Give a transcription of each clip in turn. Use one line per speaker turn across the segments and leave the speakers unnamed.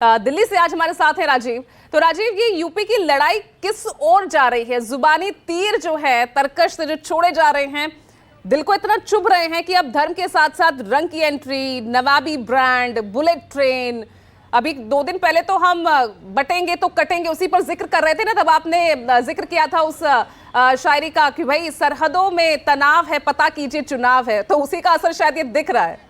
दिल्ली से आज हमारे साथ है राजीव। तो राजीव, ये यूपी की लड़ाई किस ओर जा रही है? जुबानी तीर जो है तर्कश से जो छोड़े जा रहे हैं, दिल को इतना चुभ रहे हैं कि अब धर्म के साथ साथ रंग की एंट्री, नवाबी ब्रांड, बुलेट ट्रेन। अभी 2 दिन पहले तो हम बटेंगे तो कटेंगे उसी पर जिक्र कर रहे थे ना, तब आपने जिक्र किया था उस शायरी का कि भाई सरहदों में तनाव है, पता कीजिए चुनाव है। तो उसी का असर शायद ये दिख रहा है।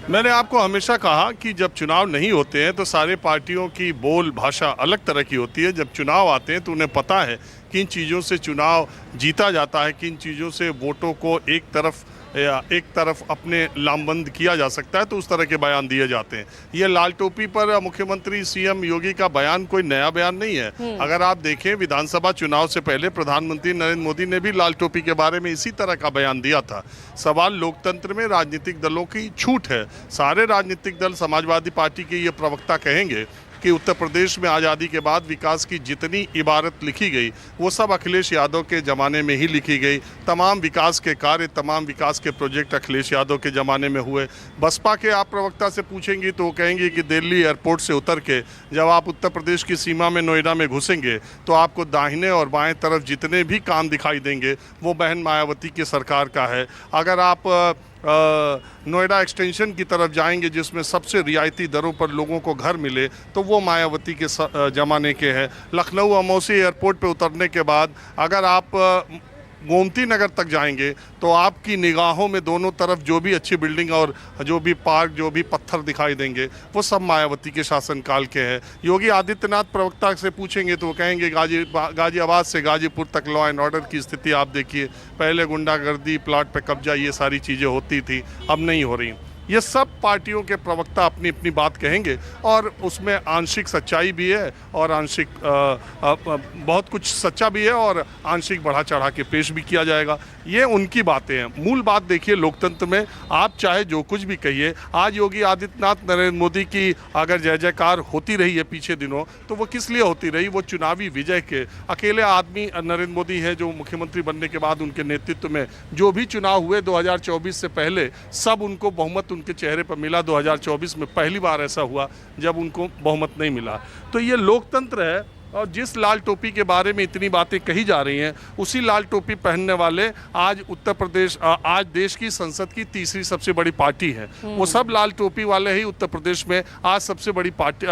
मैंने आपको हमेशा कहा कि जब चुनाव नहीं होते हैं तो सारे पार्टियों की बोल भाषा अलग तरह की होती है। जब चुनाव आते हैं तो उन्हें पता है किन चीज़ों से चुनाव जीता जाता है, किन चीज़ों से वोटों को एक तरफ अपने लामबंद किया जा सकता है, तो उस तरह के बयान दिए जाते हैं। ये लाल टोपी पर मुख्यमंत्री सीएम योगी का बयान कोई नया बयान नहीं है। अगर आप देखें, विधानसभा चुनाव से पहले प्रधानमंत्री नरेंद्र मोदी ने भी लाल टोपी के बारे में इसी तरह का बयान दिया था। सवाल लोकतंत्र में राजनीतिक दलों की छूट है। सारे राजनीतिक दल, समाजवादी पार्टी के ये प्रवक्ता कहेंगे कि उत्तर प्रदेश में आज़ादी के बाद विकास की जितनी इबारत लिखी गई वो सब अखिलेश यादव के ज़माने में ही लिखी गई। तमाम विकास के कार्य, तमाम विकास के प्रोजेक्ट अखिलेश यादव के ज़माने में हुए। बसपा के आप प्रवक्ता से पूछेंगी तो वो कहेंगे कि दिल्ली एयरपोर्ट से उतर के जब आप उत्तर प्रदेश की सीमा में नोएडा में घुसेंगे तो आपको दाहिने और बाएँ तरफ जितने भी काम दिखाई देंगे वो बहन मायावती की सरकार का है। अगर आप नोएडा एक्सटेंशन की तरफ जाएंगे जिसमें सबसे रियायती दरों पर लोगों को घर मिले तो वो मायावती के ज़माने के हैं। लखनऊ अमौसी एयरपोर्ट पे उतरने के बाद अगर आप गोमती नगर तक जाएंगे तो आपकी निगाहों में दोनों तरफ जो भी अच्छी बिल्डिंग और जो भी पार्क, जो भी पत्थर दिखाई देंगे वो सब मायावती के शासनकाल के हैं। योगी आदित्यनाथ प्रवक्ता से पूछेंगे तो वो कहेंगे गाजियाबाद से गाजीपुर तक लॉ एंड ऑर्डर की स्थिति आप देखिए, पहले गुंडागर्दी, प्लाट पे कब्जा, ये सारी चीज़ें होती थी, अब नहीं हो रही। ये सब पार्टियों के प्रवक्ता अपनी अपनी बात कहेंगे और उसमें आंशिक सच्चाई भी है और आंशिक बहुत कुछ सच्चा भी है और आंशिक बढ़ा चढ़ा के पेश भी किया जाएगा। ये उनकी बातें हैं। मूल बात देखिए, लोकतंत्र में आप चाहे जो कुछ भी कहिए, आज योगी आदित्यनाथ, नरेंद्र मोदी की अगर जय जयकार होती रही है पीछे दिनों, तो वो किस लिए होती रही? वो चुनावी विजय के अकेले आदमी नरेंद्र मोदी है जो मुख्यमंत्री बनने के बाद उनके नेतृत्व में जो भी चुनाव हुए 2024 से पहले, सब उनको बहुमत उनके चेहरे पर मिला। 2024 में पहली बार ऐसा हुआ जब उनको बहुमत नहीं मिला। तो ये लोकतंत्र है। और जिस लाल टोपी के बारे में इतनी बातें कही जा रही हैं, उसी लाल टोपी पहनने वाले आज उत्तर प्रदेश, आज देश की संसद की तीसरी सबसे बड़ी पार्टी है। वो सब लाल टोपी वाले ही उत्तर प्रदेश में आज सबसे बड़ी पार्टी,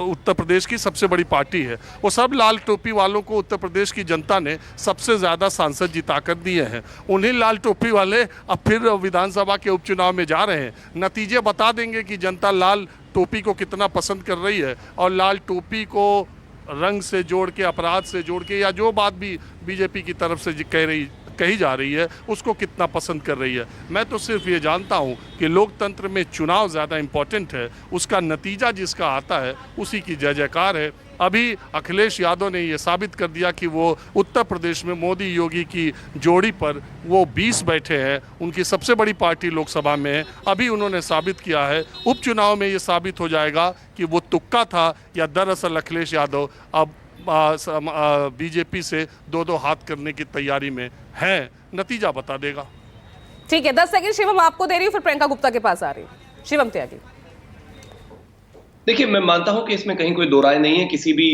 उत्तर प्रदेश की सबसे बड़ी पार्टी है। वो सब लाल टोपी वालों को उत्तर प्रदेश की जनता ने सबसे ज़्यादा सांसद जिताकर दिए हैं। उन्हीं लाल टोपी वाले अब फिर विधानसभा के उपचुनाव में जा रहे हैं। नतीजे बता देंगे कि जनता लाल टोपी को कितना पसंद कर रही है और लाल टोपी को रंग से जोड़ के, अपराध से जोड़ के, या जो बात भी बीजेपी की तरफ से कही जा रही है उसको कितना पसंद कर रही है। मैं तो सिर्फ ये जानता हूँ कि लोकतंत्र में चुनाव ज़्यादा इम्पोर्टेंट है, उसका नतीजा जिसका आता है उसी की जय जयकार है। अभी अखिलेश यादव ने ये साबित कर दिया कि वो उत्तर प्रदेश में मोदी योगी की जोड़ी पर वो 20 बैठे हैं, उनकी सबसे बड़ी पार्टी लोकसभा में है। अभी उन्होंने साबित किया है, उपचुनाव में ये साबित हो जाएगा कि वो तुक्का था या दरअसल अखिलेश यादव अब बीजेपी से 2-2 हाथ करने की तैयारी में है। नतीजा बता देगा।
ठीक है, 10 सेकंड शिवम आपको दे रही हूँ, फिर प्रियंका गुप्ता के पास आ रही हूँ। शिवम त्यागी,
देखिए, मैं मानता हूं कि इसमें कहीं कोई दो राय नहीं है। किसी भी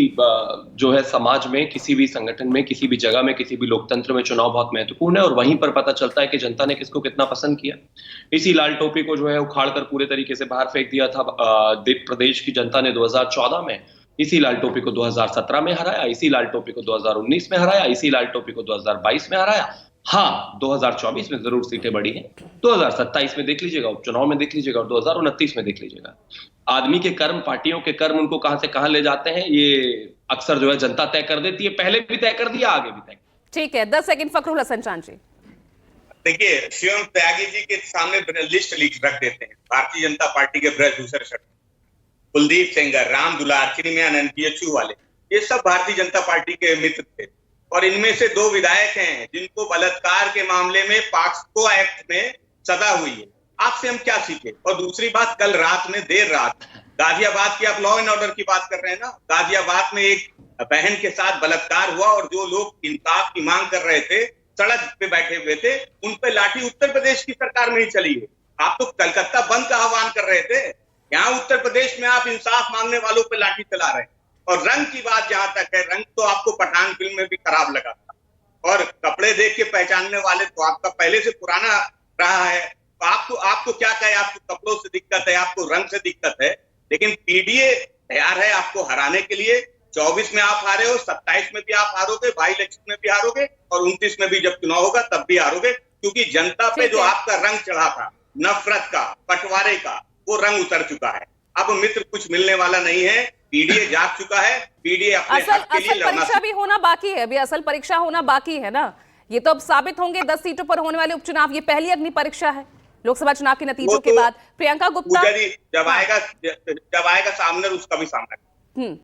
जो है समाज में, किसी भी संगठन में, किसी भी जगह में, किसी भी लोकतंत्र में चुनाव बहुत महत्वपूर्ण है और वहीं पर पता चलता है कि जनता ने किसको कितना पसंद किया। इसी लाल टोपी को जो है उखाड़ कर पूरे तरीके से बाहर फेंक दिया था प्रदेश की जनता ने 2014 में। इसी लाल टोपी को 2017 में हराया, इसी लाल टोपी को 2019 में हराया, इसी लाल टोपी को 2022 में हराया। हाँ, 2024 में जरूर सीटें बढ़ी हैं, 2027 में देख लीजिएगा, उपचुनाव में देख लीजिएगा और 2029 में देख लीजिएगा। आदमी के कर्म, पार्टियों के कर्म उनको कहां से कहां ले जाते हैं ये अक्सर जो है जनता तय कर देती है। पहले भी तय कर दिया, आगे भी तय।
ठीक है, 10 सेकंड फखरुल हसन चांद जी।
देखिए, शिवम त्यागी जी के सामने लिस्ट रख देते हैं। भारतीय जनता पार्टी के ब्रजभूषण शर्मा, कुलदीप सेंगर, राम दुलार, चिन्मयानंद, पीएचयू वाले, ये सब भारतीय जनता पार्टी के मित्र थे और इनमें से 2 विधायक हैं जिनको बलात्कार के मामले में पॉक्सो एक्ट में सजा हुई है। आपसे हम क्या सीखे? और दूसरी बात, कल रात में, देर रात, गाजियाबाद की, आप लॉ एंड ऑर्डर की बात कर रहे हैं ना, गाजियाबाद में एक बहन के साथ बलात्कार हुआ और जो लोग इंसाफ की मांग कर रहे थे, सड़क पे बैठे हुए थे, उन पे लाठी उत्तर प्रदेश की सरकार में ही चली है। आप तो कलकत्ता बंद का आह्वान कर रहे थे, यहाँ उत्तर प्रदेश में आप इंसाफ मांगने वालों पे लाठी चला रहे हैं। और रंग की बात जहां तक है, रंग तो आपको पठान फिल्म में भी खराब लगा था और कपड़े देख के पहचानने वाले तो आपका पहले से पुराना रहा है। तो आपको क्या कहे, आपको कपड़ों से दिक्कत है, आपको रंग से दिक्कत है, लेकिन पीडीए तैयार है आपको हराने के लिए। 24 में आप हारे हो, 27 में भी आप हारोगे, बाई इलेक्शन में भी हारोगे और 29 में भी जब चुनाव होगा तब भी हारोगे, क्योंकि जनता पे जो आपका रंग चढ़ा था, नफरत का, बंटवारे का, वो रंग उतर चुका है। अब मित्र कुछ मिलने वाला नहीं है, पीडीए जाग चुका है, पीडीए अपने हक के लिए लड़ना।
परीक्षा भी होना बाकी है, अभी असल परीक्षा होना बाकी है ना। ये तो अब साबित होंगे 10 सीटों पर होने वाले उपचुनाव, ये पहली अग्नि परीक्षा है लोकसभा चुनाव के नतीजों के बाद। प्रियंका गुप्ता
जब आएगा सामने उसका भी सामना